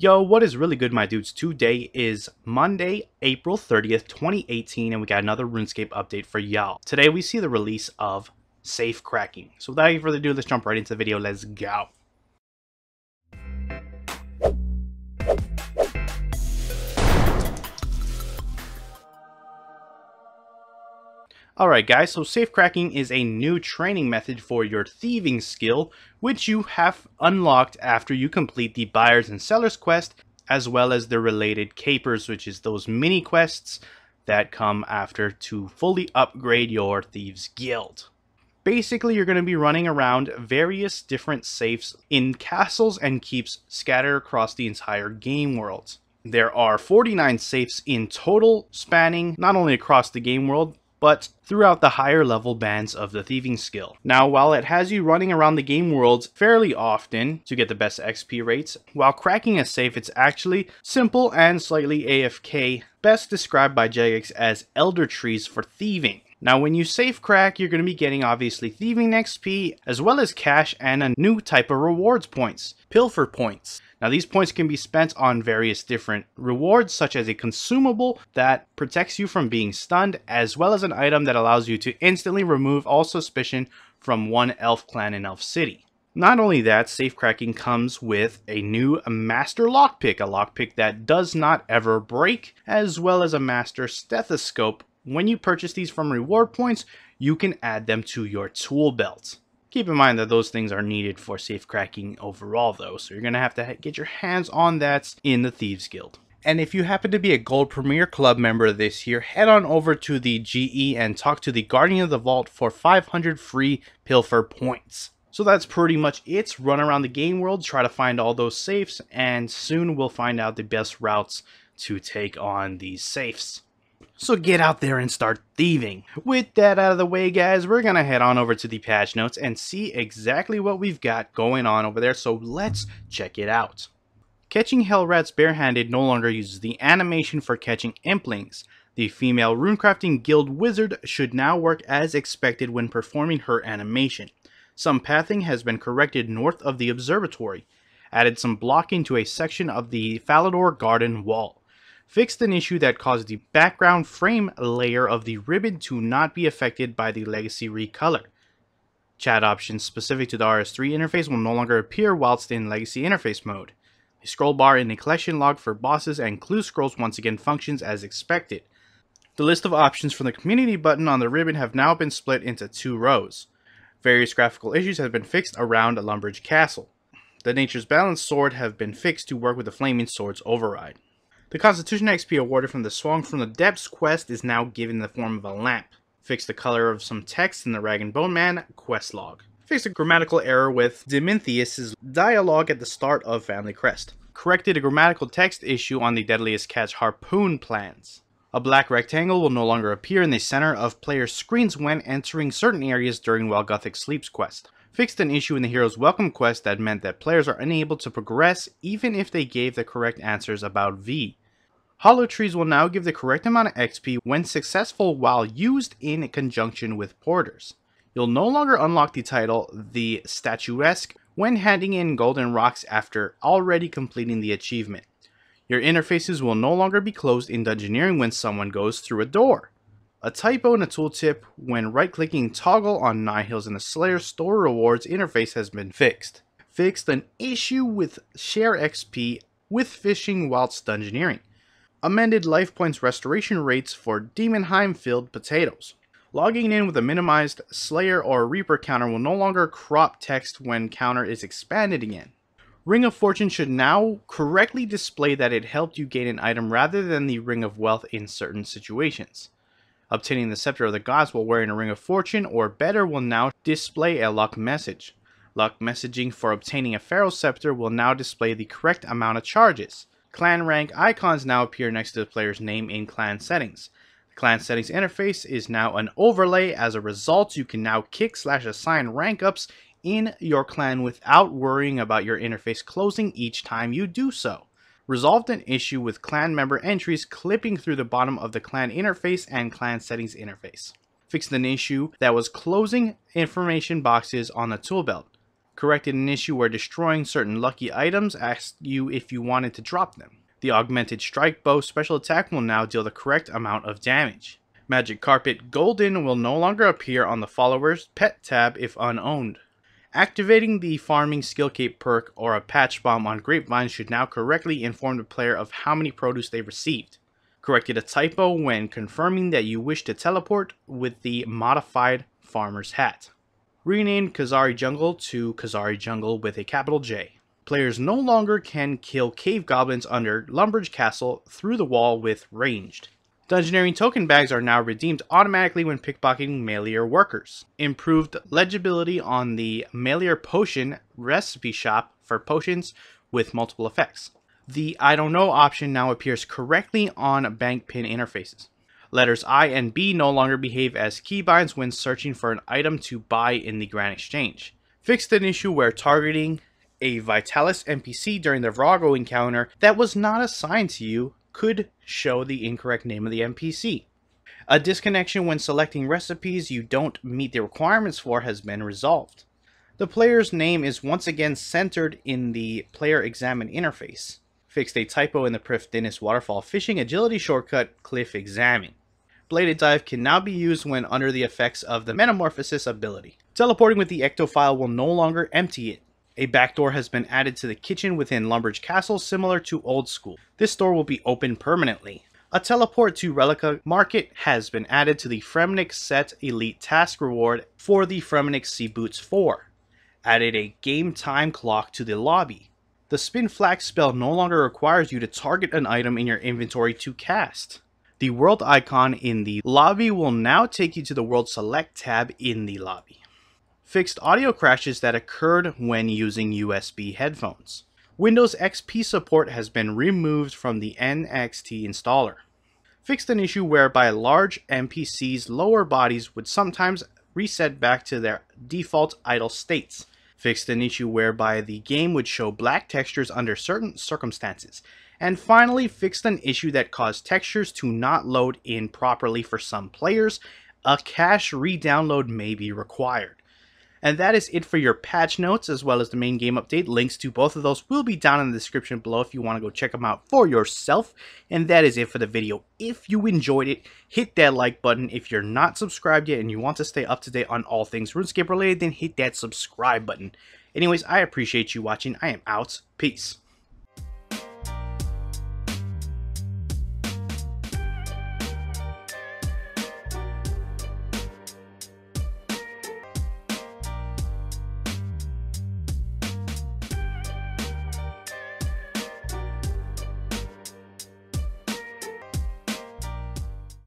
Yo, what is really good, my dudes? Today is Monday, April 30th, 2018, and we got another RuneScape update for y'all. Today we see the release of Safecracking. So without any further ado, let's jump right into the video. Let's go. Alright guys, so Safecracking is a new training method for your thieving skill, which you have unlocked after you complete the buyers and sellers quest, as well as the related capers, which is those mini quests that come after to fully upgrade your Thieves Guild. Basically, you're going to be running around various different safes in castles and keeps scattered across the entire game world. There are 49 safes in total, spanning not only across the game world, but throughout the higher level bands of the thieving skill. Now, while it has you running around the game world fairly often to get the best XP rates, while cracking a safe, it's actually simple and slightly AFK, best described by Jagex as elder trees for thieving. Now, when you safe crack, you're going to be getting obviously thieving XP, as well as cash and a new type of rewards points, pilfer points. Now, these points can be spent on various different rewards, such as a consumable that protects you from being stunned, as well as an item that allows you to instantly remove all suspicion from one elf clan in Elf City. Not only that, Safecracking comes with a new master lockpick, a lockpick that does not ever break, as well as a master stethoscope. When you purchase these from reward points, you can add them to your tool belt. Keep in mind that those things are needed for Safecracking overall though, so you're going to have to get your hands on that in the Thieves Guild. And if you happen to be a Gold Premier Club member this year, head on over to the GE and talk to the Guardian of the Vault for 500 free pilfer points. So that's pretty much it. Run around the game world, try to find all those safes, and soon we'll find out the best routes to take on these safes. So get out there and start thieving. With that out of the way, guys, we're going to head on over to the patch notes and see exactly what we've got going on over there. So let's check it out. Catching hell rats barehanded no longer uses the animation for catching implings. The female runecrafting guild wizard should now work as expected when performing her animation. Some pathing has been corrected north of the observatory. Added some blocking to a section of the Falador garden wall. Fixed an issue that caused the background frame layer of the ribbon to not be affected by the legacy recolor. Chat options specific to the RS3 interface will no longer appear whilst in legacy interface mode. A scroll bar in the collection log for bosses and clue scrolls once again functions as expected. The list of options from the community button on the ribbon have now been split into 2 rows. Various graphical issues have been fixed around Lumbridge Castle. The Nature's Balance sword have been fixed to work with the Flaming Sword's override. The Constitution XP awarded from the Swung from the Depths quest is now given in the form of a lamp. Fixed the color of some text in the Rag and Bone Man quest log. Fixed a grammatical error with Dimintheus' dialogue at the start of Family Crest. Corrected a grammatical text issue on the Deadliest Catch Harpoon plans. A black rectangle will no longer appear in the center of players' screens when entering certain areas during While Gothic Sleeps quest. Fixed an issue in the Hero's Welcome quest that meant that players are unable to progress even if they gave the correct answers about V. Hollow trees will now give the correct amount of XP when successful while used in conjunction with porters. You'll no longer unlock the title, the Statuesque, when handing in golden rocks after already completing the achievement. Your interfaces will no longer be closed in Dungeoneering when someone goes through a door. A typo in a tooltip when right-clicking toggle on Nihil's in the Slayer store rewards interface has been fixed. Fixed an issue with share XP with fishing whilst Dungeoneering. Amended life points restoration rates for Demonheim filled potatoes. Logging in with a minimized Slayer or Reaper counter will no longer crop text when counter is expanded again. Ring of Fortune should now correctly display that it helped you gain an item rather than the Ring of Wealth in certain situations. Obtaining the Scepter of the Gods while wearing a Ring of Fortune or better will now display a luck message. Luck messaging for obtaining a Pharaoh Scepter will now display the correct amount of charges. Clan rank icons now appear next to the player's name in clan settings. The clan settings interface is now an overlay. As a result, you can now kick/assign rank ups in your clan without worrying about your interface closing each time you do so. Resolved an issue with clan member entries clipping through the bottom of the clan interface and clan settings interface. Fixed an issue that was closing information boxes on the tool belt. Corrected an issue where destroying certain lucky items asked you if you wanted to drop them. The augmented strike bow special attack will now deal the correct amount of damage. Magic Carpet Golden will no longer appear on the follower's pet tab if unowned. Activating the farming skill cape perk or a patch bomb on grapevines should now correctly inform the player of how many produce they received. Corrected a typo when confirming that you wish to teleport with the modified farmer's hat. Renamed Kazari Jungle to Kazari Jungle with a capital J. Players no longer can kill cave goblins under Lumbridge Castle through the wall with ranged. Dungeoneering token bags are now redeemed automatically when pickpocketing Melior workers. Improved legibility on the Melior Potion recipe shop for potions with multiple effects. The I don't know option now appears correctly on bank pin interfaces. Letters I and B no longer behave as keybinds when searching for an item to buy in the Grand Exchange. Fixed an issue where targeting a Vitalis NPC during the Vrago encounter that was not assigned to you could show the incorrect name of the NPC. A disconnection when selecting recipes you don't meet the requirements for has been resolved. The player's name is once again centered in the Player Examine interface. Fixed a typo in the Prif Dennis Waterfall Fishing Agility shortcut Cliff Examine. Bladed Dive can now be used when under the effects of the Metamorphosis ability. Teleporting with the Ectofile will no longer empty it. A backdoor has been added to the kitchen within Lumbridge Castle similar to Old School. This door will be open permanently. A teleport to Relica Market has been added to the Fremnik Set Elite Task Reward for the Fremnik Sea Boots 4. Added a game time clock to the lobby. The Spin Flax spell no longer requires you to target an item in your inventory to cast. The world icon in the lobby will now take you to the World Select tab in the lobby. Fixed audio crashes that occurred when using USB headphones. Windows XP support has been removed from the NXT installer. Fixed an issue whereby large NPCs' lower bodies would sometimes reset back to their default idle states. Fixed an issue whereby the game would show black textures under certain circumstances. And finally, fixed an issue that caused textures to not load in properly for some players. A cache re-download may be required. And that is it for your patch notes as well as the main game update. Links to both of those will be down in the description below if you want to go check them out for yourself. And that is it for the video. If you enjoyed it, hit that like button. If you're not subscribed yet and you want to stay up to date on all things RuneScape related, then hit that subscribe button. Anyways, I appreciate you watching. I am out. Peace.